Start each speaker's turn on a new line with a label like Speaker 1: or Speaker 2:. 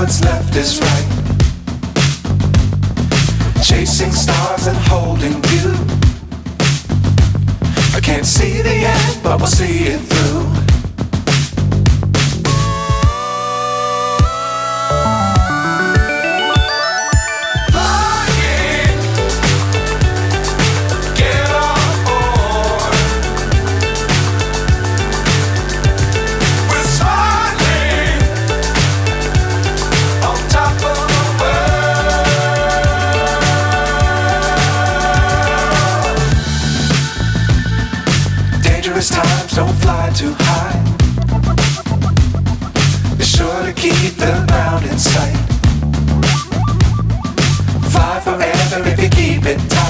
Speaker 1: what's left is right. Chasing stars and holding you. I can't see the end, but we'll see it through. Times don't fly too high. Be sure to keep the ground in sight. Fly forever if you keep it tight.